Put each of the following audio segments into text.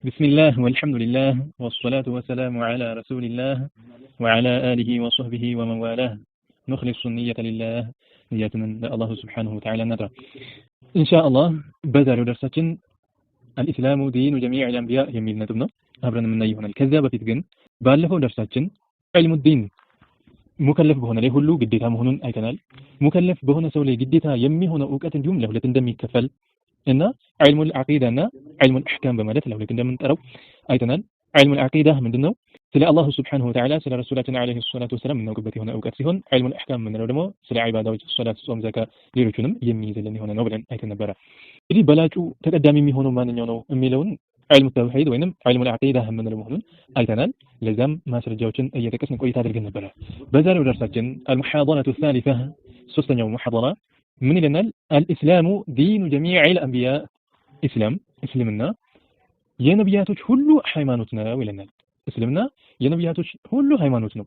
بسم الله والحمد لله والصلاة والسلام على رسول الله وعلى آله وصحبه ومن والاه نخلص النية لله نيتنا الله سبحانه وتعالى ندرى إن شاء الله بدر درسة الإسلام دين جميع الأنبياء يميل ندبنا أبرنا من أيهنا الكذاب في تجن بالله درسة علم الدين مكلف بهنا له هلو قديتها مهنون أيتنال مكلف بهنا سولي قديتها يمي هنا أوقات اليوم له لتندمي كفل إن علم العقيدة أن علم الأحكام بمدة لو لكن من تروا أيضا علم العقيدة من دونه سلا الله سبحانه وتعالى سلا رسولاتنا عليه الصلاة والسلام من نوقبته هنا أوقات هون علم الأحكام من العلماء سلا عبادة الصلاة الصوم زكاة ليرجونم يميز لأنه هنا نوبلا أيضا برا إذا بلاجو تقدمي مي هون ما نيونو ميلون علم التوحيد وينم علم العقيدة من المؤمن أيضا لزم ما سرجوتن أي تكسن كوي تادر جن برا بزار ودرساتن المحاضرة الثالثة سوستن يوم محاضرة من لنا الإسلام دين جميع الأنبياء إسلامنا يا نبياتوش هلو حيمانوتنا ولنا إسلامنا يا نبياتوش هلو حيمانوتنا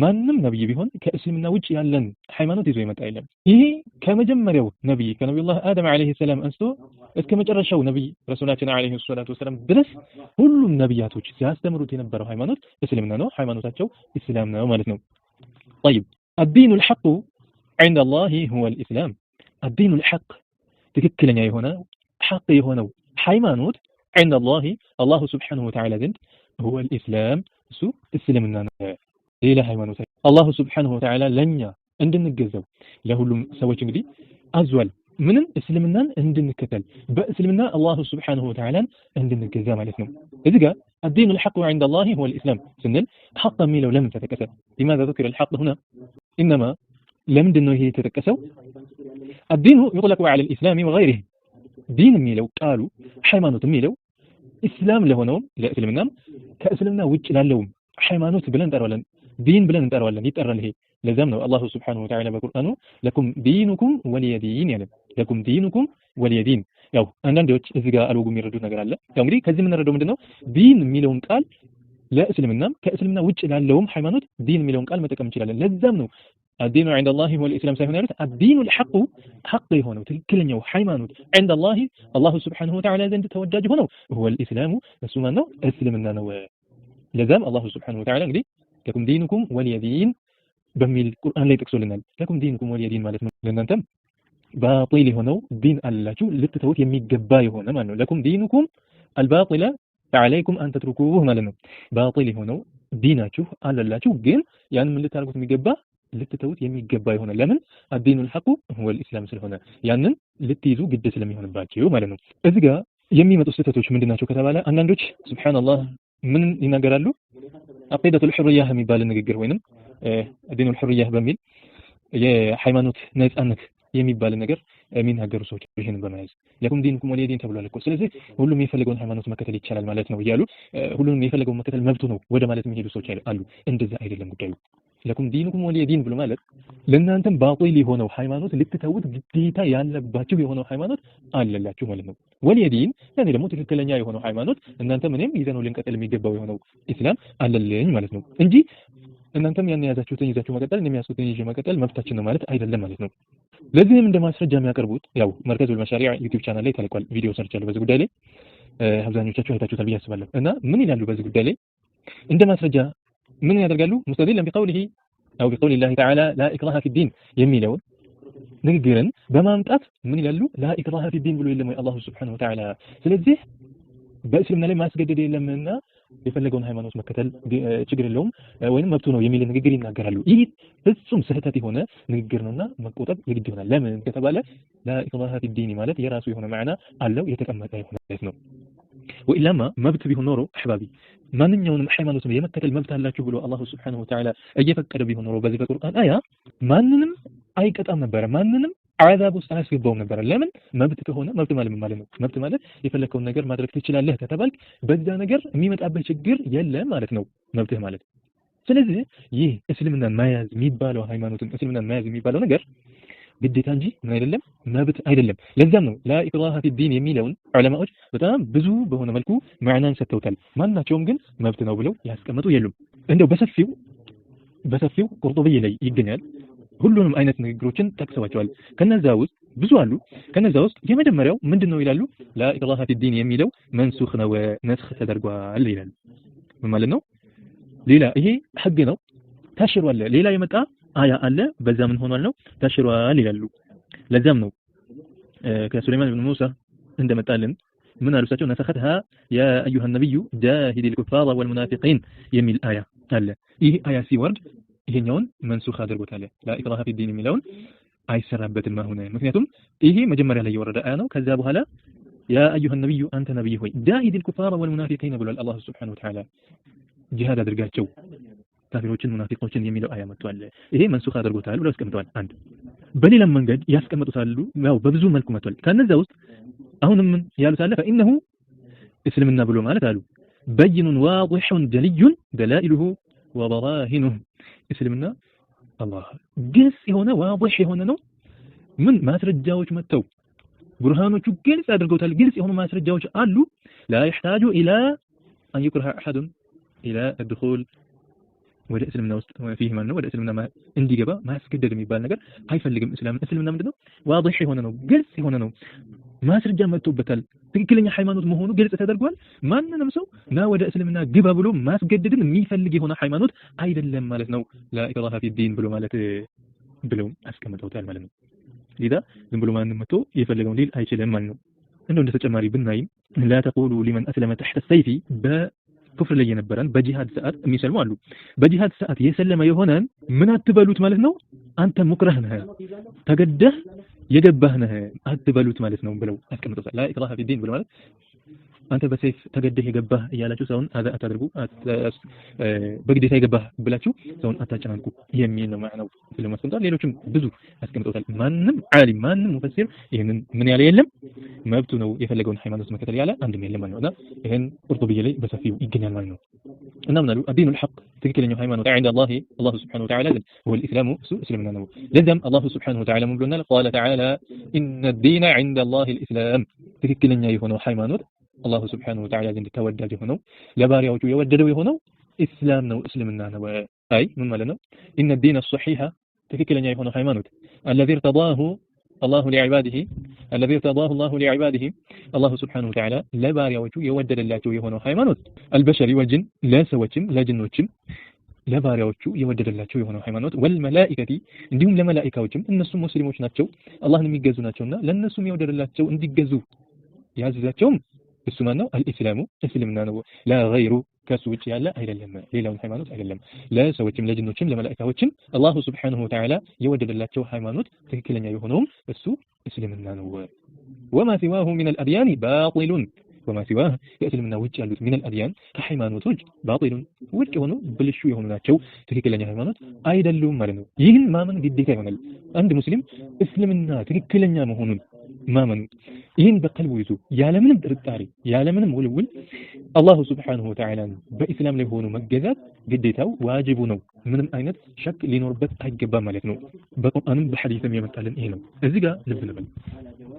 ما نم نبي بيهون كإسلامنا وجه يالن حيمانوت زي ما تأيلم إيه كما جمروا نبي كنبي الله آدم عليه السلام أنستو إذ كما جرشوا نبي رسولاتنا عليه الصلاة والسلام درس هلو النبياتوش سيستمروا تنبروا حيمانوت إسلامنا نو حيمانوتاتشو إسلامنا ومالتنا طيب الدين الحق عند الله هو الإسلام الدين الحق تككلني هنا حق هنا حيمانوت عند الله سبحانه وتعالى ذنت هو الإسلام سو إسلامنا إلى حيمانوت الله سبحانه وتعالى لن عندنا الجزاء له سوى شنو دي أزول من إسلامنا عندنا الكتل بإسلامنا الله سبحانه وتعالى عندنا الجزاء مالتنا إذا الدين الحق عند الله هو الإسلام سنن حق ميلو لم تتكسر لماذا ذكر الحق هنا إنما لم دنه هي تتكسو الدين يطلق على الإسلام وغيره دين ميلو قالوا حيمانوت ميلو إسلام لهونهم لا إسلامنا كإسلامنا وجه لالهم حيمانوت بلن ترولن دين بلن ترولن يترى له لزمنا الله سبحانه وتعالى بقرآنه لكم دينكم ولي دين يعني لكم دينكم ولي دين ያው አንዳንዶች እዚህ ጋር አልወጉ የሚረዱ ነገር አለ ያው እንግዲህ ከዚህ የምንረዳው ምንድነው ዲን የሚለውን ቃል ለእስልምና ከእስልምና ውጭ ላለውም ሃይማኖት ዲን የሚለውን ቃል መጠቀም እንችላለን ለዛም ነው الدين عند الله هو الإسلام سيكون يرد الدين الحق حق هنا تلكلني وحيمانوت عند الله سبحانه وتعالى زند توجه هنا هو الإسلام سمانو أسلمنا نو لزام الله سبحانه وتعالى قال لكم دينكم ولي دين بميل القرآن لا تكسر لنا لكم دينكم ولي دين مالتنا لأن أنتم باطل هنا دين الله شو للتتوت يمي جباي هنا ما لكم دينكم الباطل فعليكم أن تتركوه مالنا باطل هنا ديناتشو على الله شو جن يعني من اللي تعرفوا مجبا لتتوت የሚገባ ይሆነ ለምን الدين الحق هو الاسلام ስለሆነ ያንን ልትይዙ ግድ ስለሚሆንባችሁ ማለት ነው እዚህ ጋር የሚመጡ ስህተቶች ምንድናቸው ከተባለ አንዳንዶች ሱብሃንአላህ ምን ይናገራሉ አቂዳቱል ሁርያ የሚባል ንግግር ወይንም الدين الحريه በሚል የሃይማኖት ነጻነት የሚባል ነገር የሚናገሩ ሰዎች ይሄን በመያዝ ለኩም ዲንኩም ወሊየ ዲን ተብሏል እኮ ስለዚህ ሁሉም የፈለገውን ሃይማኖት መከተል ይቻላል ማለት ነው እያሉ ሁሉም የፈለገውን መከተል መብቱ ነው ወደ ማለት የሚሄዱ ሰዎች አሉ እንደዛ አይደለም ጉዳዩ ለኩም ዲንኩም ወሊየ ዲን ብሎ ማለት ለእናንተም ባጢል የሆነው ሃይማኖት ልትተውት ግዴታ ያለባችሁ የሆነው ሃይማኖት አለላችሁ ማለት ነው ወሊየ ዲን ያኔ ደግሞ ትክክለኛ የሆነው ሃይማኖት እናንተ ምንም ይዘነው ልንቀጥል የሚገባው የሆነው ኢስላም አለልኝ ማለት ነው እንጂ እናንተም ያን ያዛችሁትን ይዛችሁ መቀጠል እንደሚያስቁትን ይዤ መቀጠል መብታችን ነው ማለት አይደለም ማለት ነው ለዚህም እንደ ማስረጃ የሚያቀርቡት ያው መርከዙል መሻሪዓ ዩቲዩብ ቻናል ላይ ተለቋል ቪዲዮ ሰርቻለሁ በዚህ ጉዳይ ላይ አብዛኞቻችሁ አይታችሁታል ብዬ አስባለሁ እና ምን ይላሉ በዚህ ጉዳይ ላይ እንደ ማስረጃ ምን ያደርጋሉ مستدلا بقوله او بقول الله تعالى لا اكراه في الدين የሚለውን ንግግርን በማምጣት ምን ይላሉ لا اكراه في الدين ብሎ የለም ወይ አላህ Subhanahu Wa Ta'ala ስለዚህ በእስልምና ላይ ማስገደድ የለምና የፈለገውን ሃይማኖት መከተል ችግር የለውም ወይንም መብቱ ነው የሚል ንግግር ይናገራሉ ይህ ፍጹም ስህተት የሆነ ንግግር ነውና መቆጠብ የግድ ይሆናል ለምን ከተባለ لا اكراه في الدين ማለት የራሱ የሆነ ማዕና አለው የተቀመጠ የሆነ ነው ወኢላማ መብት ቢሆን ኖሮ አህባቢ ማንኛውንም ሃይማኖት የመከተል መብት አላችሁ ብሎ አላህ Subhanahu Wa Ta'ala እየፈቀደ ቢሆን ኖሮ በዚህ በቁርአን አያ ማንንም አይቀጣም ነበር ማንንም አዛብ ውስጥ አያስገባውም ነበር ለምን መብት ከሆነ መብት ማለት ነው መብት ማለት የፈለከውን ነገር ማድረግ ትችላለህ ከተባልክ በዛ ነገር የሚመጣበት ችግር የለም ማለት ነው መብትህ ማለት ስለዚህ ይህ እስልምናን መያዝ የሚባለው ሃይማኖትን እስልምናን መያዝ የሚባለው ነገር ግዴታ እንጂ ምን አይደለም መብት አይደለም ለዛም ነው لا اكراه في الدين የሚለውን ዑለማዎች በጣም ብዙ በሆነ መልኩ ማዕናን ሰጥተውታል ማናቸውም ግን መብት ነው ብለው ያስቀምጡ የሉም እንደው በሰፊው ቁርጡቢ ላይ ይገኛል ሁሉንም አይነት ንግግሮችን ጠቅሰዋቸዋል። ከነዛ ውስጥ ብዙ አሉ። ከነዛ ውስጥ የመጀመሪያው ምንድነው ይላሉ? ላ ኢክራሃ ፊዲን የሚለው መንሱኽ ነው፣ ነስኽ ተደርጓል ይላሉ። ምን ማለት ነው? ሌላ ይሄ ህግ ነው ተሽሯል። ሌላ የመጣ አያ አለ በዛ ምን ሆኗል ነው ተሽሯል ይላሉ። ለዛም ነው ከሱለይማን ኢብኑ ሙሳ እንደመጣልን ምን አሉ እሳቸው ነሰኸትሃ ያ አዩሃ ነብዩ ጃሂድ الكفار والمنافقين የሚል አያ አለ። ይህ አያ ሲወርድ ይሄኛውን መንሱኽ አድርጎታል። ላ ኢክራሃ ፊዲን የሚለውን አይሰራበትም አሁን። ምክንያቱም ይሄ መጀመሪያ ላይ የወረደ አያ ነው። ከዛ በኋላ ያ አዩሃ ነብዩ አንተ ነብይ ሆይ ጃሂድ الكفار والمنافقين ብሏል አላህ ሱብሓነሁ ወተዓላ። ጂሃድ አድርጋቸው ካፊሮችን ሙናፊቆችን የሚለው አያ መጥቷል። ይሄ መንሱኽ አድርጎታል ብለው አስቀምጠዋል። አንድ በሌላ መንገድ ያስቀምጡታሉ። ያው በብዙ መልኩ መጥቷል። ከነዛ ውስጥ አሁንም ያሉት አለ فإنه እስልምና ብሎ ማለት አሉ بين واضح جلي دلائله وبراهنه እስልምና አላህ ግልጽ የሆነ ዋضح የሆነ ነው። ምን ማስረጃዎች መጥተው ብርሃኖቹ ግልጽ አድርገውታል። ግልጽ የሆኑ ማስረጃዎች አሉ። لا يحتاج إلى أن يكره أحد إلى الدخول ወደ እስልምና ውስጥ فيه ማለት ነው። ወደ እስልምና እንዲገባ ማስገደድ የሚባል ነገር አይፈልግም እስላም። እስልምና ምንድነው? ዋضح የሆነ ነው፣ ግልጽ የሆነ ነው። ማስረጃ መጥቶበታል። ትክክለኛ ሃይማኖት መሆኑ ግልጽ ተደርጓል። ማንንም ሰው ና ወደ እስልምና ግባ ብሎ ማስገደድን የሚፈልግ የሆነ ሃይማኖት አይደለም ማለት ነው። ላ ኢክራሃ ፊዲን ብሎ ማለት ብለው አስቀምጠውታል ማለት ነው። ሊዳ ዝም ብሎ ማንንም መጥቶ የፈለገውን ሊል አይችልም ማለት ነው። እንደው እንደተጨማሪ ብናይም ላ ተቁሉ ሊመን አስለመ ተሕተ ሰይፊ በኩፍር ላይ የነበረን በጂሃድ ሰዓት የሚሰልሙ አሉ። በጂሃድ ሰዓት የሰለመ የሆነን ምን አትበሉት ማለት ነው። አንተ ሙክረህ ነህ፣ ተገደህ የገባህ ነህ አትበሉት ማለት ነው ብለው አስቀምጠውታል። ላ ኢክራሃ ፊዲን ብሎ ማለት አንተ በሰይፍ ተገደህ የገባህ እያላችሁ ሰውን አታድርጉ፣ በግዴታ የገባህ ብላችሁ ሰውን አታጨናንቁ የሚል ነው ማለት ነው። ስለማስቀምጠው ሌሎችም ብዙ አስቀምጠውታል። ማንም ዓሊም ማንም ሙፈሲር ይሄንን ምን ያለ የለም መብቱ ነው የፈለገውን ሃይማኖት መከተል ያለ አንድም የለም ማለት ነውና ይሄን ቁርጡቢ ላይ በሰፊው ይገኛል ማለት ነው። እና ምን አሉ الدين الحق ትክክለኛው ሃይማኖት عند الله الله سبحانه وتعالى هو الاسلام እስልምና ነው። ለዛም الله سبحانه وتعالى ምን ብሎናል? قال تعالى ان الدين عند الله الاسلام ትክክለኛ የሆነው ሃይማኖት አላህ Subhanahu Wa Ta'ala ዘንድ ተወዳጅ የሆነው ለባሪያዎቹ የወደደው የሆነው እስላም ነው እስልምና ነው። አይ ምን ማለት ነው? ان الدين الصحيح ትክክለኛ የሆነው ሃይማኖት الذي ارتضاه الله لعباده الذي ارتضاه الله لعباده الله سبحانه وتعالى ለባሪያዎቹ የወደደላቸው የሆነው ሃይማኖት البشر والجن ለሰዎችም ለጅኖችም ለባሪያዎቹ የወደደላቸው የሆነው ሃይማኖት والملائكة እንዲሁም ለመላእክቶችም እነሱም ሙስሊሞች ናቸው አላህን የሚገዙ ናቸውና ለነሱም የወደደላቸው እንዲገዙ ያዘዛቸውም እሱ ማን ነው? አልኢስላሙ እስልምና ነው። ላ ገይሩ ከሱ ውጭ ያለ አይደለም፣ ሌላውን ሃይማኖት አይደለም። ለሰዎችም ለጅኖችም ለመላእክቶችም አላሁ ሱብሓነሁ ወተዓላ የወደደላቸው ሃይማኖት ትክክለኛ የሆነውም እሱ እስልምና ነው። ወማ ሲዋሁ ሚነል አድያኒ ባጢሉን ወማ ሲዋሁ ከእስልምና ውጭ ያሉት ሚነል አድያን ከሃይማኖቶች ባጢሉን ውጭ የሆኑ ብልሹ የሆኑ ናቸው፣ ትክክለኛ ሃይማኖት አይደሉም ማለት ነው። ይህን ማመን ግዴታ ይሆናል። አንድ ሙስሊም እስልምና ትክክለኛ መሆኑን ማመኑ ይህን በቀልቡ ይዞ ያለምንም ጥርጣሬ ያለምንም ውልውል አላሁ ሱብሓነሁ ወተዓላ በኢስላም ላይ ሆኖ መገዛት ግዴታው ዋጅቡ ነው። ምንም አይነት ሸክ ሊኖርበት አይገባም ማለት ነው። በቁርአንም በሐዲስም የመጣልን ይሄ ነው። እዚህ ጋር ልብ እንበል።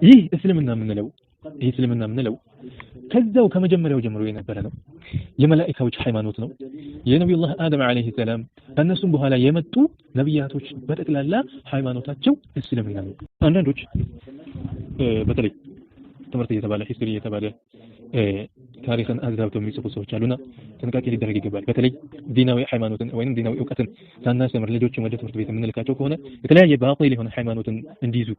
ይህ እስልምና የምንለው ከዛው ከመጀመሪያው ጀምሮ የነበረ ነው። የመላእክቶች ሃይማኖት ነው። የነብዩላህ አደም አለይሂ ሰላም ከነሱም በኋላ የመጡ ነብያቶች በጠቅላላ ሃይማኖታቸው እስልምና ነው። አንዳንዶች በተለይ ትምህርት እየተባለ ሂስትሪ እየተባለ ታሪክን አዛብተው የሚጽፉ ሰዎች አሉና ጥንቃቄ ሊደረግ ይገባል። በተለይ ዲናዊ ሃይማኖትን ወይንም ዲናዊ ዕውቀትን ሳናስተምር ልጆችን ወደ ትምህርት ቤት የምንልካቸው ከሆነ የተለያየ ባጢል የሆነ ሃይማኖትን እንዲይዙ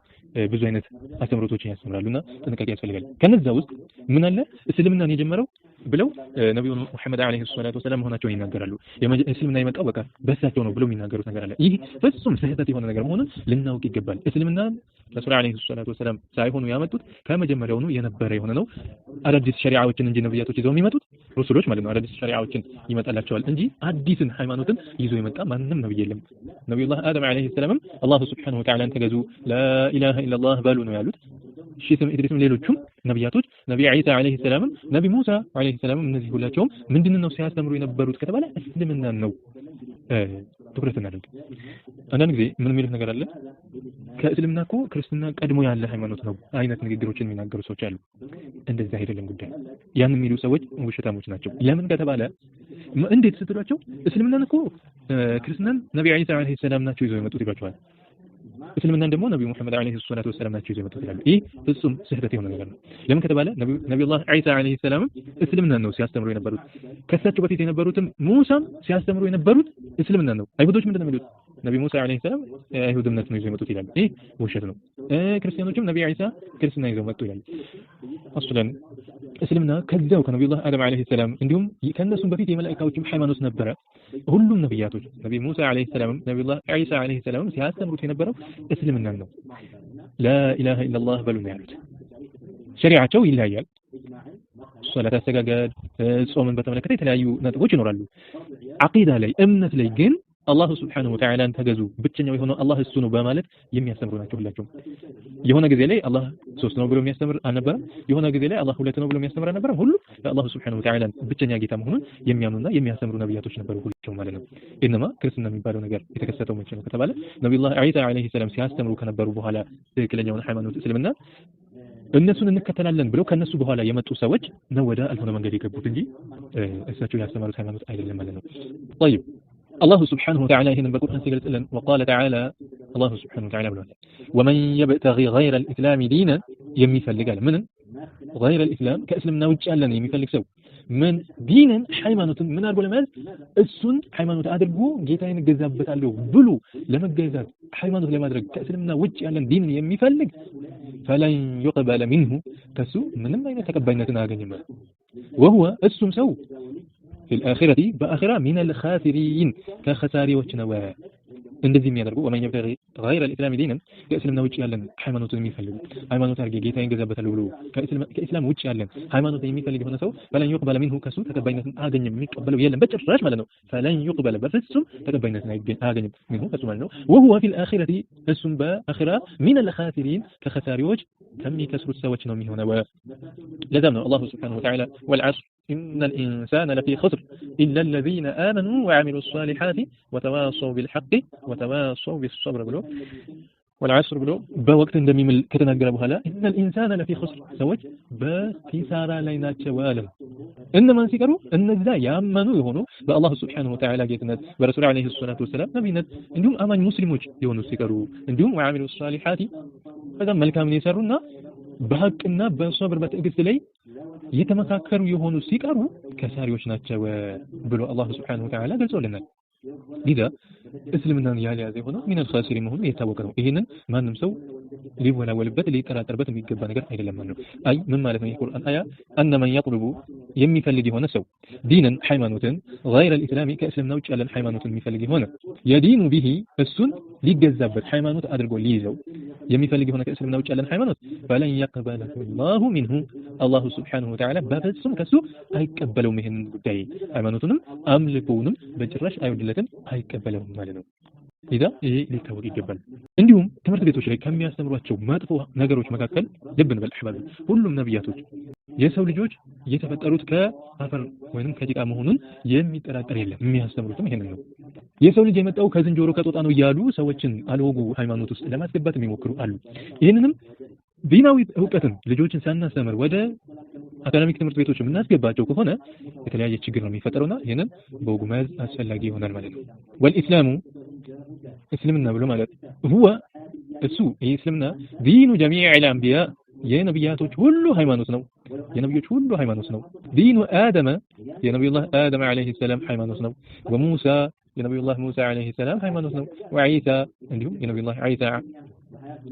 ብዙ አይነት አስተምሮቶችን ያስተምራሉና ጥንቃቄ ያስፈልጋል። ከነዛ ውስጥ ምን አለ እስልምናን የጀመረው ብለው ነብዩ መሐመድ አለይሂ ሰላቱ ወሰለም መሆናቸውን ይናገራሉ። እስልምና የመጣው በቃ በሳቸው ነው ብለው የሚናገሩት ነገር አለ። ይህ ፍጹም ስህተት የሆነ ነገር መሆኑን ልናውቅ ይገባል። እስልምና ረሱል አለይሂ ሰላቱ ወሰለም ሳይሆኑ ያመጡት ከመጀመሪያውኑ የነበረ የሆነ ነው። አዳዲስ ሸሪዓዎችን እንጂ ነብያቶች ይዘው የሚመጡት ሩሱሎች ማለት ነው። አዳዲስ ሸሪዓዎችን ይመጣላቸዋል እንጂ አዲስን ሃይማኖትን ይዞ የመጣ ማንንም ነብይ የለም። ነብዩላህ አደም አለይሂ ሰላም አላሁ ሱብሓነሁ ወተዓላ ተገዙ ላኢላሃ ኢላላህ በሉ ነው ያሉት። ሺስም ኢድሪስም ሌሎቹም ነብያቶች ነብይ ዒሳ አለይሂ ሰላም ነብይ ሙሳ አለይሂ ሰላም እነዚህ ሁላቸውም ምንድነው ሲያስተምሩ የነበሩት ከተባለ እስልምና ነው። ትኩረት እናድርግ። አንዳንድ ጊዜ ምን የሚሉት ነገር አለ ከእስልምና እኮ ክርስትና ቀድሞ ያለ ሃይማኖት ነው አይነት ንግግሮችን የሚናገሩ ሰዎች አሉ። እንደዛ አይደለም ጉዳይ። ያን የሚሉ ሰዎች ውሸታሞች ናቸው። ለምን ከተባለ እንዴት ስትሏቸው እስልምናን እኮ ክርስትናን ነብይ ዒሳ አለይሂ ሰላም ናቸው ይዘው የመጡት ይሏቸዋል። እስልምናን ደግሞ ነብዩ መሐመድ አለይሂ ሰላቱ ወሰለም ናቸው ይዘው የመጡት ይላሉ። ይህ ፍጹም ስህተት የሆነ ነገር ነው። ለምን ከተባለ ነብዩላህ ዒሳ አለይሂ ሰላም እስልምናን ነው ሲያስተምሩ የነበሩት። ከሳቸው በፊት የነበሩትም ሙሳም ሲያስተምሩ የነበሩት እስልምናን ነው። አይሁዶች ምንድን ነው የሚሉት? ነብዩ ሙሳ አለይሂ ሰላም አይሁድ እምነት ነው ይዘው የመጡት ይላሉ። ይህ ውሸት ነው። ክርስቲያኖችም ነብዩ ዒሳ ክርስትና ይዘው መጡ ይላሉ። አስለን እስልምና ከዛው ከነብዩላህ አደም አለይሂ ሰላም እንዲሁም ከነሱም በፊት የመላእክቶችም ሃይማኖት ነበረ። ሁሉም ነብያቶች ነብዩ ሙሳ አለይሂ ሰላም ነብዩላህ ዒሳ አለይሂ ሰላም ሲያስተምሩት የነበረው እስልምናን ነው። ላኢላሃ ኢላላህ በሉ ነው ያሉት። ሸሪዓቸው ይለያያል። ሶላት አሰጋገድ፣ ጾምን በተመለከተ የተለያዩ ነጥቦች ይኖራሉ። አቂዳ ላይ እምነት ላይ ግን አላህ ሱብሓነሁ ወተዓላን ተገዙ ብቸኛው የሆነው አላህ እሱ ነው በማለት የሚያስተምሩ ናቸው ሁላቸውም። የሆነ ጊዜ ላይ አላህ ሶስት ነው ብሎ የሚያስተምር አልነበረም። የሆነ ጊዜ ላይ አላህ ሁለት ነው ብሎ የሚያስተምር አልነበረም። ሁሉ ለአላህ ሱብሓነሁ ወተዓላን ብቸኛ ጌታ መሆኑን የሚያምኑና የሚያስተምሩ ነብያቶች ነበሩ ሁላቸውም ማለት ነው። ኢነማ ክርስትና የሚባለው ነገር የተከሰተው መቼ ነው ከተባለ ነብዩላህ ዒሳ አለይሂ ሰላም ሲያስተምሩ ከነበሩ በኋላ ትክክለኛውን ሃይማኖት እስልምና እነሱን እንከተላለን ብለው ከነሱ በኋላ የመጡ ሰዎች ነው ወደ አልሆነ መንገድ የገቡት እንጂ እሳቸው ያስተማሩት ሃይማኖት አይደለም ማለት ነው። طيب الله سبحانه وتعالى هنا بالقرآن سيقول لنا وقال تعالى الله سبحانه وتعالى بلوه ومن يبتغي غير الإسلام دينا يمثل قال من غير الإسلام كأسلمنا وجه لنا يمثل سو من دينا حيمانة من أربع مال السن حيمانة أدرجو جيتين الجذاب بتعلو بلو لما الجذاب حيمانة لما أدرج كأسلمنا وجه لنا دين يمثل فلن يقبل منه كسو من ما يتقبلنا تناجنما وهو السم سو في الآخرة بآخرة من الخاسرين كخساري وشنوا እንደዚህ የሚያደርጉ ወመን يبتغي غير الاسلام دينا ከእስልምና ውጭ ያለን ሃይማኖትን የሚፈልጉ ሃይማኖት አድርጌ ጌታ ይገዛበታል ብሎ ከእስላም ውጭ ያለን ሃይማኖት የሚፈልግ የሆነ ሰው فلن يقبل منه ከሱ ተቀባይነትን አያገኝም። የሚቀበለው የለም በጭራሽ ማለት ነው። فلن يقبل በፍጹም ተቀባይነትን አያገኝም منه ከሱ ማለት ነው። وهو في الآخرة እሱም በአኺራ من الخاسرين ከኸሳሪዎች ከሚከስሩት ሰዎች ነው የሚሆነው። ለዛም ነው አላሁ ሱብሓነሁ ወተዓላ والعصر إن الإنسان لفي خسر إلا الذين آمنوا وعملوا الصالحات وتواصوا بالحق وتواصوا بالصبر بلو والعصر بلو بوقت እንደሚምል ከተናገረ በኋላ إن الإنسان لفي خسر ሰዎች በኪሳራ ላይ ናቸው አለ። እነማን ሲቀሩ? እነዛ ያመኑ የሆኑ በአላህ ሱብሓነሁ ወተዓላ ጌትነት በረሱል አለይሂ ሰላቱ ወሰላም ነብይነት እንዲሁም አማኝ ሙስሊሞች የሆኑ ሲቀሩ እንዲሁም وعملوا الصالحات በጣም መልካም የሰሩና በሐቅና በሶብር በትዕግስት ላይ የተመካከሩ የሆኑ ሲቀሩ ከሳሪዎች ናቸው ብሎ አላህ ሱብሓነሁ ወተዓላ ገልጾልናል። ሊዛ እስልምናን ያልያዘ የሆነው ሚን አልኻሲሪን መሆኑ የታወቀ ነው። ይሄንን ማንም ሰው ሊወላወልበት ሊጠራጠርበት የሚገባ ነገር አይደለም ማለት ነው። አይ ምን ማለት ነው? የቁርአን አያ አነ መን የጥልቡ የሚፈልግ የሆነ ሰው ዲንን ሃይማኖትን غير الاسلام ከእስልምና ውጭ ያለን ሃይማኖትን የሚፈልግ የሆነ የዲኑ ቢሂ እሱን ሊገዛበት ሃይማኖት አድርጎ ሊይዘው የሚፈልግ የሆነ ከእስልምና ውጭ ያለን ሃይማኖት فلن يقبله الله منه አላሁ ሱብሓነሁ ወተዓላ በፍጹም ከሱ አይቀበለውም። ይሄንን ጉዳይ ሃይማኖቱንም አምልኮውንም በጭራሽ አይወድለትም፣ አይቀበለውም ማለት ነው። ኢዛ ይሄ ሊታወቅ ይገባል። እንዲሁም ትምህርት ቤቶች ላይ ከሚያስተምሯቸው መጥፎ ነገሮች መካከል ልብ እንበል አህባብ፣ ሁሉም ነብያቶች የሰው ልጆች የተፈጠሩት ከአፈር ወይንም ከጭቃ መሆኑን የሚጠራጠር የለም። የሚያስተምሩትም ይሄንን ነው። የሰው ልጅ የመጣው ከዝንጀሮ ከጦጣ ነው እያሉ ሰዎችን አልወጉ ሃይማኖት ውስጥ ለማስገባት የሚሞክሩ አሉ። ይሄንንም ዲናዊ እውቀትን ልጆችን ሳናስተምር ወደ አካዳሚክ ትምህርት ቤቶች የምናስገባቸው ከሆነ የተለያየ ችግር ነው የሚፈጠረውና ይሄንን በወጉ መያዝ አስፈላጊ ይሆናል ማለት ነው። ወልኢስላሙ እስልምና ብሎ ማለት هو እሱ እስልምና ዲኑ ጀሚዕ አንቢያ የነብያቶች ሁሉ ሃይማኖት ነው። የነብዮች ሁሉ ሃይማኖት ነው። ዲኑ አደም የነብዩላህ አደም አለይሂ ሰላም ሃይማኖት ነው። ወሙሳ የነብዩላህ ሙሳ አለይሂ ሰላም ሃይማኖት ነው። ወዒሳ እንዲሁም የነብዩላህ ዒሳ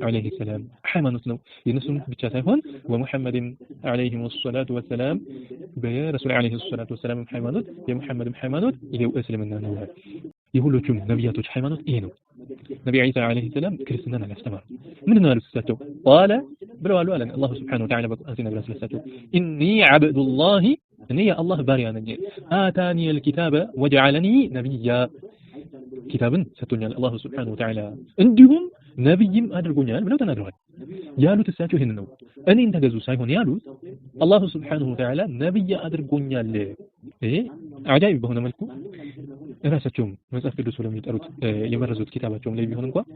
عليه السلام ሃይማኖት ነው። የነሱም ብቻ ሳይሆን ወሙሐመድን عليه الصلاه والسلام በረሱል عليه الصلاه والسلام ሃይማኖት የሙሐመድም ሃይማኖት ይሄው እስልምና ነው። የሁሎቹም ነብያቶች ሃይማኖት ይሄ ነው። ነብዩ ዒሳ عليه السلام ክርስትናን አላስተማሩ። ምን ነው ያሉት እሳቸው? ቃለ ብለዋል አለ አላህ Subhanahu Wa Ta'ala በቁርአን ሲነግረን ስለሳቸው ኢኒ አብዱላህ እኔ የአላህ ባሪያ ነኝ። አታኒ الكتاب وجعلني نبيا ኪታብን ሰጥቶኛል አላህ Subhanahu Wa Ta'ala እንዲሁም ነብይም አድርጎኛል ብለው ተናግረዋል። ያሉት እሳቸው ይሄን ነው። እኔን ተገዙ ሳይሆን ያሉት አላህ Subhanahu Wa Ta'ala ነብይ አድርጎኛል። ይሄ አጃይብ በሆነ መልኩ ራሳቸውም መጽሐፍ ቅዱስ ብለው የሚጠሩት የመረዙት ኪታባቸውም ላይ ቢሆን እንኳን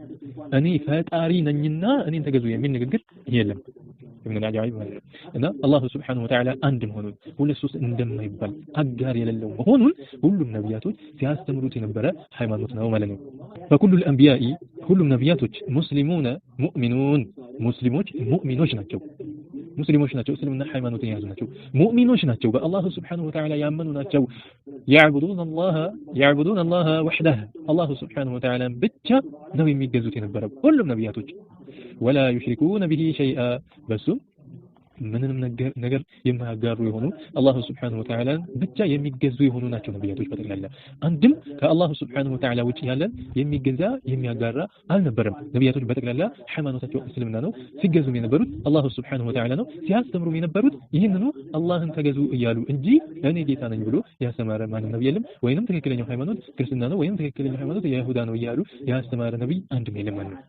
እኔ ፈጣሪ ነኝና እኔን ተገዙ የሚል ንግግር የለም። ابن العجائب እና አላሁ ሱብሓነሁ ወተዓላ አንድ መሆኑን ሁለት ሶስት እንደማይባል አጋር የሌለው መሆኑን ሁሉም ነቢያቶች ሲያስተምሩት የነበረ ሃይማኖት ነው ማለት ነው። فكل الانبياء ሁሉም ነቢያቶች ሙስሊሙን ሙእሚኑን ሙስሊሞች ሙእሚኖች ናቸው። ሙስሊሞች ናቸው። እስልምና ሃይማኖትን የያዙ ናቸው። ሙእሚኖች ናቸው። በአላሁ ሱብሓነሁ ወተዓላ ያመኑ ናቸው። ያዕቡዱን አላህ ወሕደህ አላሁ ሱብሓነሁ ወተዓላ ብቻ ነው የሚገዙት የነበረው ሁሉም ነቢያቶች። ወላ ዩሽሪኩነ ቢሂ ሸይአ በሱም ምንም ነገር የማያጋሩ የሆኑ አላሁ ሱብሓነሁ ወተዓላ ብቻ የሚገዙ የሆኑ ናቸው ነቢያቶች በጠቅላላ። አንድም ከአላሁ ሱብሓነሁ ወተዓላ ውጭ ያለን የሚገዛ የሚያጋራ አልነበረም። ነቢያቶች በጠቅላላ ሃይማኖታቸው እስልምና ነው። ሲገዙም የነበሩት አላሁ ሱብሓነሁ ወተዓላ ነው። ሲያስተምሩም የነበሩት ይህንኑ አላህን ተገዙ እያሉ እንጂ እኔ ጌታ ነኝ ብሎ ያስተማረ ማንም ነብይ የለም። ወይንም ትክክለኛው ሃይማኖት ክርስትና ነው ወይንም ትክክለኛው ሃይማኖት የይሁዳ ነው እያሉ ያስተማረ ነብይ አንድም የለም ማለት ነው።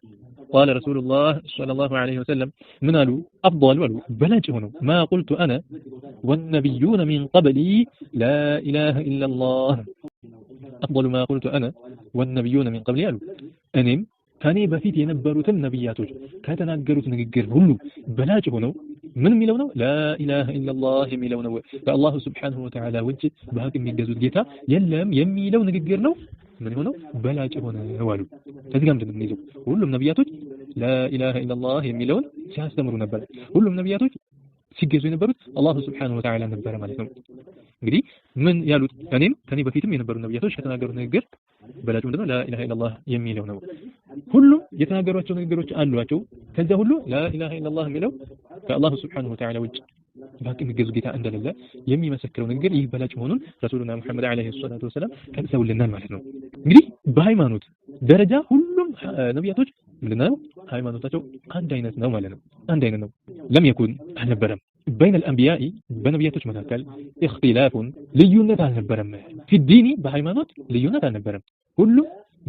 قال رسول الله صلى الله عليه وسلم من قالوا أفضل بلاج هنا ما قلت أنا والنبيون من قبلي لا إله إلا الله أفضل ما قلت أنا والنبيون من قبلي قالوا أنم كاني بفيت ينبروا النبياتوج كاتناجروا تنجر هلو بلاج هنا من ميلونه لا إله إلا الله ميلونه فالله سبحانه وتعالى وجه بهاك من جزود جيتا يلم يميلون نجرنا من هنا بلاج هنا والو تذكرون تنجزوا كلهم نبياتوج لا إله إلا الله يميلون سيستمرون بل كلهم نبياتوج ሲገዙ የነበሩት አላሁ ሱብሓነሁ ወተዓላ ነበረ ማለት ነው። እንግዲህ ምን ያሉት እኔም ከኔ በፊትም የነበሩ ነብያቶች ከተናገሩት ንግግር በላጭ ምንድነው ላኢላሃ ኢላላህ የሚለው ነው። ሁሉም የተናገሯቸው ንግግሮች አሏቸው። ከዛ ሁሉ ላኢላሃ ኢላላህ የሚለው ከአላሁ ሱብሓነሁ ወተዓላ ውጭ ባቂ የሚገዙ ጌታ እንደሌለ የሚመሰክረው ንግግር ይህ በላጭ መሆኑን ረሱሉና ሙሐመድ አለይሂ ሰላቱ ወሰለም ጠቅሰውልናል ማለት ነው። እንግዲህ በሃይማኖት ደረጃ ሁሉም ነብያቶች ምንድነው ሃይማኖታቸው አንድ አይነት ነው ማለት ነው። አንድ አይነት ነው። ለም የኩን አልነበረም بين الأنبياء بنبياتوች መካከል اختلاف ልዩነት አልነበረም في الدين በሃይማኖት ልዩነት አልነበረም ሁሉም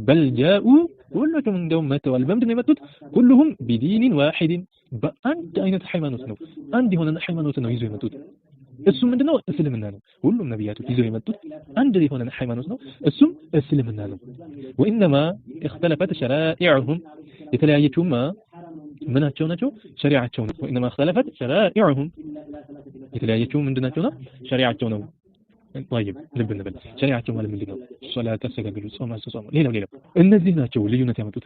بل جاءوا ሁሉም እንደውም መተዋል በምንድን ነው የመጡት ሁሉም بدين واحد በአንድ አይነት ሃይማኖት ነው አንድ የሆነ ሃይማኖት ነው ይዘው የመጡት እሱ ምንድነው እስልምና ነው ሁሉም ነብያቶች ይዘው የመጡት አንድ የሆነ ሃይማኖት ነው እሱም እስልምና ነው وانما اختلفت شرائعهم የተለያየችውማ ምናቸው ናቸው ሸሪዓቸው ነው وانما اختلفت شرائعهم የተለያየችው ምንድናቸው ነው ሸሪዓቸው ነው طيب ልብ እንበል ሸሪዓቸው ማለት ምንድነው ሶላት ተሰጋግሉ ጾም አስተጾም ሌላው እነዚህ ናቸው ልዩነት ያመጡት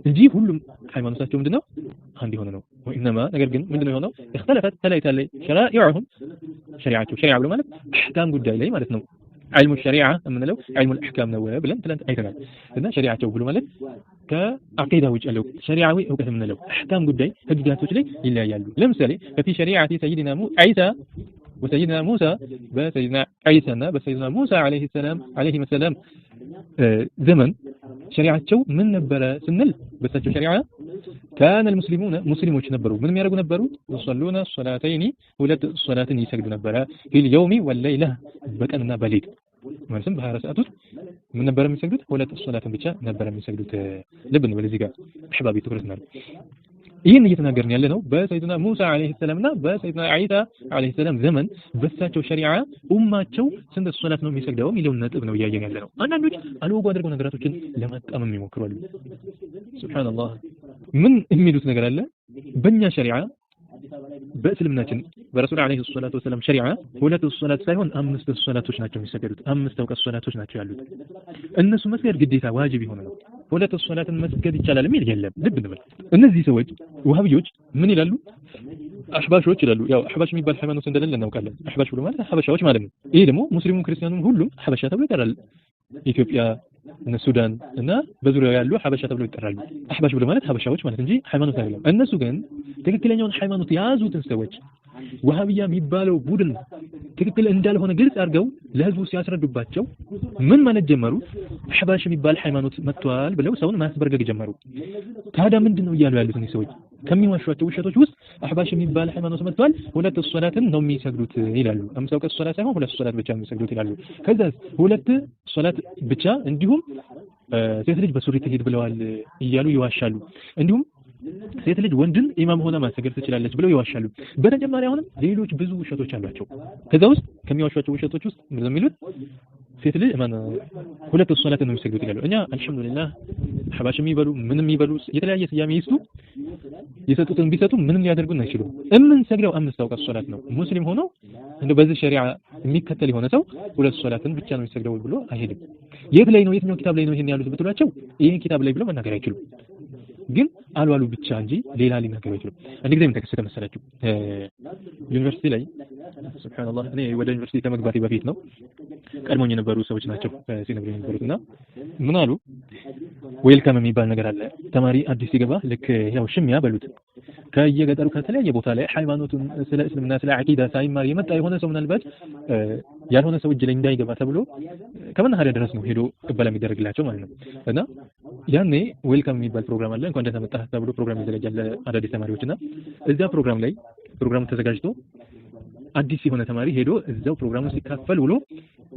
እንጂ ሁሉም ሃይማኖታቸው ምንድነው አንድ የሆነ ነው وانما ነገር ግን ምንድነው የሆነው اختلفت ተለያይታለች شرائعهم ሸሪዓቸው ሸሪዓ ብሎ ማለት አህካም ጉዳይ ላይ ማለት ነው علم الشريعة የምንለው علم الأحكام ነው ብለን ትላንት አይተናል እና ሸሪዓቸው ብሎ ማለት ከአቂዳ ውጭ ያለው ሸሪዓዊ ዕውቀት የምንለው አህካም ጉዳይ ህግጋቶች ላይ ይለያያሉ ለምሳሌ في شريعة سيدنا عيسى وسيدنا موسى بسيدنا عيسى بسيدنا موسى عليه السلام زمن شريعته من نبر سنل بساتو شريعة كان المسلمون مسلموች ነበሩ ምን የሚያደርጉ ነበሩ يصلون الصلاتين ሁለት ሶላትን ይሰግዱ ነበር في اليوم والليلة በቀንና በሌሊት ማለትም በ24 ሰዓት ውስጥ ምን ነበር የሚሰግዱት ሁለት ሶላትን ብቻ ነበር የሚሰግዱት ልብ ነው በዚህ ጋር አህባቢ ትኩረት ነው ይህን እየተናገርን ያለ ነው በሰይድና ሙሳ አለይሂ ሰላምና በሰይድና ዒሳ አለይሂ ሰላም ዘመን በሳቸው ሸሪዓ ኡማቸው ስንት ሶላት ነው የሚሰግደው የሚለውን ነጥብ ነው እያየን ያለ ነው አንዳንዶች አልወጉ አድርገው ነገራቶችን ለማጣመም ይሞክራሉ ሱብሃንአላህ ምን የሚሉት ነገር አለ በእኛ ሸሪዓ በእስልምናችን በረሱል አለይሂ ሰላቱ ወሰለም ሸሪዓ ሁለት ሶላት ሳይሆን አምስት ሶላቶች ናቸው የሚሰገዱት አምስት ተውቀት ሶላቶች ናቸው ያሉት እነሱ መስገድ ግዴታ ዋጅብ የሆነ ነው ሁለት ሶላትን መስገድ ይቻላል የሚል የለም ልብ እንበል እነዚህ ሰዎች ወሃቢዮች ምን ይላሉ አህባሾች ይላሉ ያው አህባሽ የሚባል ሃይማኖት እንደሌለ እናውቃለን አህባሽ ብሎ ማለት ሀበሻዎች ማለት ነው ይሄ ደግሞ ሙስሊሙም ክርስቲያኑም ሁሉም ሀበሻ ተብሎ ይጠራል ኢትዮጵያ እነ ሱዳን እና በዙሪያው ያሉ ሀበሻ ተብሎ ይጠራሉ አህባሽ ብሎ ማለት ሀበሻዎች ማለት እንጂ ሃይማኖት አይደለም እነሱ ግን ትክክለኛውን ሃይማኖት ያዙትን ሰዎች ወሃቢያ የሚባለው ቡድን ትክክል እንዳልሆነ ግልጽ አድርገው ለህዝቡ ሲያስረዱባቸው ምን ማለት ጀመሩ አህባሽ የሚባል ሃይማኖት መጥቷል ብለው ሰውን ማስበርገግ ጀመሩ ታዲያ ምንድነው እያሉ ያሉት እነዚህ ሰዎች ከሚዋሿቸው ውሸቶች ውስጥ አህባሽ የሚባል ሃይማኖት መጥቷል ሁለት ሶላትን ነው የሚሰግዱት ይላሉ አምሳው ቀን ሶላት ሳይሆን ሁለት ሶላት ብቻ የሚሰግዱት ይላሉ ከዛ ሁለት ሶላት ብቻ እንዲሁም ሴት ልጅ በሱሪ ትሄድ ብለዋል እያሉ ይዋሻሉ እንዲሁም ሴት ልጅ ወንድን ኢማም ሆና ማሰገድ ትችላለች ብለው ይዋሻሉ በተጨማሪ አሁንም ሌሎች ብዙ ውሸቶች አሏቸው ከዛ ውስጥ ከሚዋሿቸው ውሸቶች ውስጥ ምን የሚሉት ሴት ልጅ ሁለት ሶላት ነው የሚሰግዱት ይላሉ እኛ አልহামዱሊላህ ሐባሽ የሚበሉ ምንም የሚበሉ የተለያየ ስያሜ ይስጡ የሰጡትን ቢሰጡ ምንም ሊያደርጉን አይችሉም። የምንሰግደው 5 አውቃት ሶላት ነው። ሙስሊም ሆኖ እንደው በዚህ ሸሪዓ የሚከተል የሆነ ሰው 2 ሶላትን ብቻ ነው የሚሰግደው ብሎ አይሄድም። የት ላይ ነው የትኛው ኪታብ ላይ ነው ይሄን ያሉት ብትሏቸው ይሄን ኪታብ ላይ ብለው መናገር አይችሉም። ግን አልዋሉ ብቻ እንጂ ሌላ ሊናገሩ አይችሉም። አንድ ጊዜ ምን ተከሰተ መሰላችሁ? ዩኒቨርሲቲ ላይ ሱብሃንአላህ እኔ ወደ ዩኒቨርሲቲ ከመግባቴ በፊት ነው ቀድሞኝ የነበሩ ሰዎች ናቸው ሲነግሩ የነበሩትና ምን አሉ፣ ዌልካም የሚባል ነገር አለ። ተማሪ አዲስ ሲገባ ልክ ያው ሽሚያ በሉት ከየገጠሩ ከተለያየ ቦታ ላይ ሃይማኖቱን ስለ እስልምና ስለ አቂዳ ሳይማር የመጣ የሆነ ሰው ምናልባት ያልሆነ ሰው እጅ ላይ እንዳይገባ ተብሎ ከመናኸሪያ ድረስ ነው ሄዶ ቅበላ የሚደረግላቸው ማለት ነው። እና ያኔ ዌልካም የሚባል ፕሮግራም አለ። እንኳን ደህና መጣህ ተብሎ ፕሮግራም ይዘጋጃል ለአዳዲስ ተማሪዎችና እዚያ ፕሮግራም ላይ ፕሮግራሙ ተዘጋጅቶ አዲስ የሆነ ተማሪ ሄዶ እዛው ፕሮግራሙ ሲካፈል ውሎ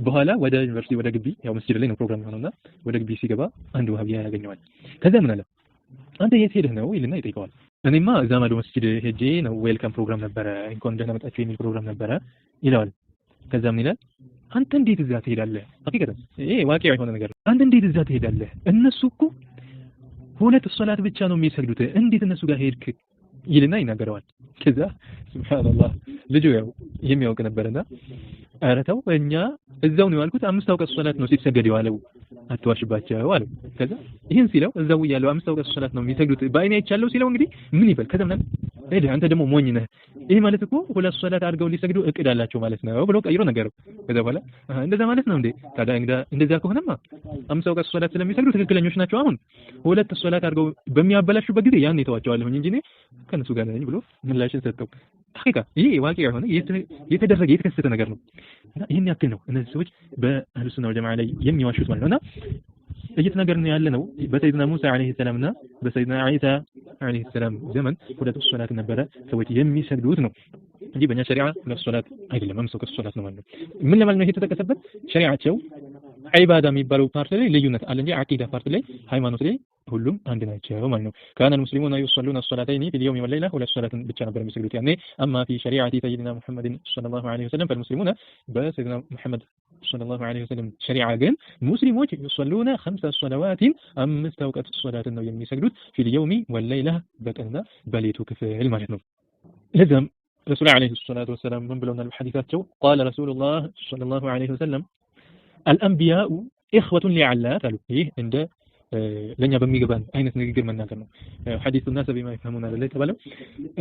በኋላ ወደ ዩኒቨርሲቲ ወደ ግቢ ያው መስጂድ ላይ ነው ፕሮግራም የሆነውና ወደ ግቢ ሲገባ አንድ ወሃቢያ ያገኘዋል። ከዛ ምን አለ፣ አንተ የት ሄደህ ነው ይልና ይጠይቀዋል። እኔማ እዛ ማዶ መስጂድ ሄጄ ነው ዌልካም ፕሮግራም ነበረ እንኳን ደህና መጣችሁ የሚል ፕሮግራም ነበረ ይለዋል። ከዛ ምን ይላል፣ አንተ እንዴት እዛ ትሄዳለህ? ሐቂቀተን ይሄ ዋቂዕ የሆነ ነገር ነው። አንተ እንዴት እዛ ትሄዳለህ? እነሱ እኮ 2 ሶላት ብቻ ነው የሚሰግዱት፣ እንዴት እነሱ ጋር ሄድክ? ይልና ይናገረዋል። ከዛ ሱብሃንአላህ ልጁ ያው የሚያውቅ ነበርና ኧረ ተው እኛ እዛው ነው ያልኩት 5 አውቃት ሶላት ነው ሲሰገድ የዋለው አትዋሽባቸው አለው። ከዛ ይሄን ሲለው እዛው ያለው 5 አውቃት ሶላት ነው የሚሰግዱት በአይኔ አይቻለሁ ሲለው እንግዲህ ምን ይበል? ከዛ ምናምን አንተ ደግሞ ሞኝ ነህ፣ ይሄ ማለት እኮ 2 ሶላት አድርገው ሊሰግዱ እቅድ አላቸው ማለት ነው ብሎ ቀይሮ ነገረው። ከዛ በኋላ እንደዛ ማለት ነው እንዴ? ታዲያ እንደዛ ከሆነማ 5 አውቃት ሶላት ስለሚሰግዱ ትክክለኞች ናቸው። አሁን 2 ሶላት አድርገው በሚያበላሹበት ጊዜ ያን ተዋቸዋለሁ እንጂ እኔ ከነሱ ጋር ነኝ ብሎ ምላሽን ሰጠው። ሐቂቃ ይሄ ዋቂዕ የሆነ የተደረገ የተከሰተ ነገር ነው። እና ይሄን ያክል ነው እነዚህ ሰዎች በአህሉ ሱና ወል ጀማዓ ላይ የሚዋሹት ማለት ነውና እየተናገርን ያለ ነው በሰይድና ሙሳ አለይሂ ሰላምና በሰይድና ዒሳ አለይሂ ሰላም ዘመን 2 ሶላት ነበረ ሰዎች የሚሰግዱት ነው እንጂ በእኛ ሸሪዓ 2 ሶላት አይደለም 5 ሶላት ነው ማለት ነው። ምን ለማለት ነው ይሄ የተጠቀሰበት? ሸሪዓቸው ዒባዳ የሚባለው ፓርት ላይ ልዩነት አለ እንጂ አቂዳ ፓርት ላይ ሃይማኖት ላይ ሁሉም አንድ ናቸው ማለት ነው። ካነ ሙስሊሙና ይصلون الصلاتين في اليوم والليله 2 ሶላትን ብቻ ነበር የሚሰግዱት ያኔ አማ في شريعه سيدنا محمد صلى الله عليه وسلم فالمسلمون በሰይድና ሙሐመድ صلى الله عليه وسلم ሸሪዓ ግን ሙስሊሞች يصلون 5 صلوات 5 አውቃት ሶላትን ነው የሚሰግዱት في اليوم والليله በቀንና በሌቱ ክፍል ማለት ነው። ለዛም ረሱል عليه الصلاه والسلام ምን ብለውናል በሐዲሳቸው قال رسول الله صلى الله عليه وسلم الانبياء اخوه لعلات አሉ። ይህ እንደ ለኛ በሚገባን አይነት ንግግር መናገር ነው። ሐዲሱ الناس بما يفهمون አለ የተባለው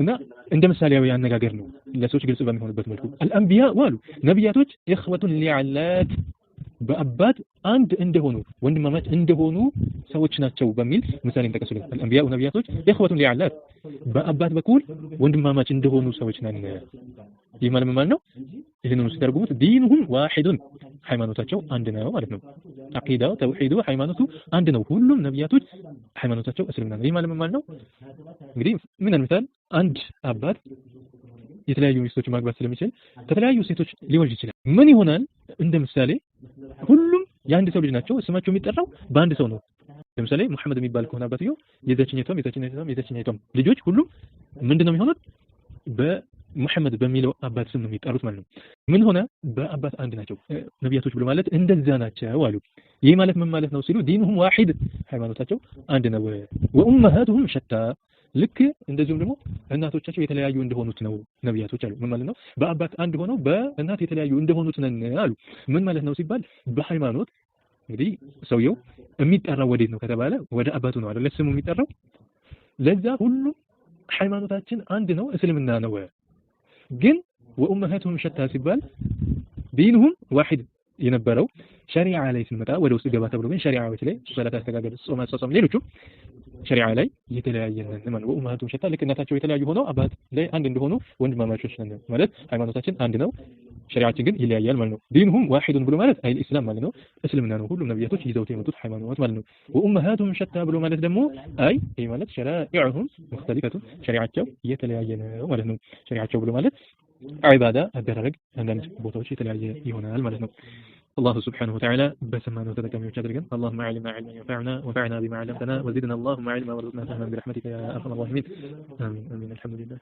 እና እንደ ምሳሌያዊ አነጋገር ነው ለሰዎች ግልጽ በሚሆንበት መልኩ الانبياء ዋሉ ነብያቶች اخوه لعلات በአባት አንድ እንደሆኑ ወንድማማች እንደሆኑ ሰዎች ናቸው በሚል ምሳሌ እንጠቀሱልን። الانبياء ነብያቶች اخوه لعلات በአባት በኩል ወንድማማች እንደሆኑ ሰዎች ነን። ይህ ማለት ምን ነው? ይሄንን ሲተረጉሙት ዲኑሁም ዋሂዱን ሃይማኖታቸው አንድ ነው ማለት ነው። አቂዳው ተውሂዱ ሃይማኖቱ አንድ ነው። ሁሉም ነብያቶች ሃይማኖታቸው እስልምና ነው። ይህ ማለት ምን ነው? እንግዲህ ምን እንምታል አንድ አባት የተለያዩ ሚስቶች ማግባት ስለሚችል ከተለያዩ ሴቶች ሊወልድ ይችላል። ምን ይሆናል? እንደ ምሳሌ ሁሉም የአንድ ሰው ልጅ ናቸው። ስማቸው የሚጠራው በአንድ ሰው ነው። ለምሳሌ መሐመድ የሚባል ከሆነ አባትየው የዘችኛይቷም ልጆች ሁሉም ምንድነው የሚሆኑት? በመሐመድ በሚለው አባት ስም ነው የሚጠሩት ማለት ነው። ምን ሆነ? በአባት አንድ ናቸው ነብያቶች ብሎ ማለት እንደዛ ናቸው አሉ። ይህ ማለት ምን ማለት ነው ሲሉ ዲኑሁም ዋሂድ ሃይማኖታቸው አንድ ነው። ወኡመሃቱሁም ሸታ ልክ እንደዚሁም ደግሞ እናቶቻቸው የተለያዩ እንደሆኑት ነው ነብያቶች አሉ። ምን ማለት ነው? በአባት አንድ ሆነው በእናት የተለያዩ እንደሆኑት ነን አሉ። ምን ማለት ነው ሲባል በሃይማኖት እንግዲህ ሰውየው የሚጠራው ወዴት ነው ከተባለ ወደ አባቱ ነው አይደል ስሙ የሚጠራው። ለዛ ሁሉም ሃይማኖታችን አንድ ነው እስልምና ነው። ግን ወኡመሃቱሁም ሸታ ሲባል ዲኑሁም ዋሂድ የነበረው ሸሪዓ ላይ ስንመጣ ወደ ውስጥ ገባ ተብሎ ግን ሸሪዓዎች ላይ ሶላት አስተጋገድ ጾም አስተሳሰም ሌሎቹ ሸሪዓ ላይ የተለያየ ነን ማለት ወኡመሃቱሁም ሸታ ልክ እናታቸው የተለያዩ ሆነው አባት ላይ አንድ እንደሆኑ ወንድማማቾች ነን ማለት ሃይማኖታችን አንድ ነው ሸሪዓችን ግን ይለያያል ማለት ነው። ዲኑሁም ዋሂዱን ብሎ ማለት አይል ኢስላም ማለት ነው እስልምና ነው ሁሉም ነብያቶች ይዘውት የመጡት ሃይማኖት ማለት ነው። ወኡመሃቱሁም ሸታ ብሎ ማለት ደግሞ አይ ይሄ ማለት ሸራኢዑሁም ሙኽተሊፈቱን ሸሪዓቸው የተለያየ ነው ማለት ነው። ሸሪዓቸው ብሎ ማለት ዒባዳ አደረግ አንዳንድ ቦታዎች የተለያየ ይሆናል ማለት ነው። الله سبحانه وتعالى بسمعنا وتذكرنا وشكرا اللهم علمنا علما ينفعنا وانفعنا بما علمتنا وزدنا اللهم علما وارزقنا فهما برحمتك يا ارحم الراحمين. امين امين. الحمد لله.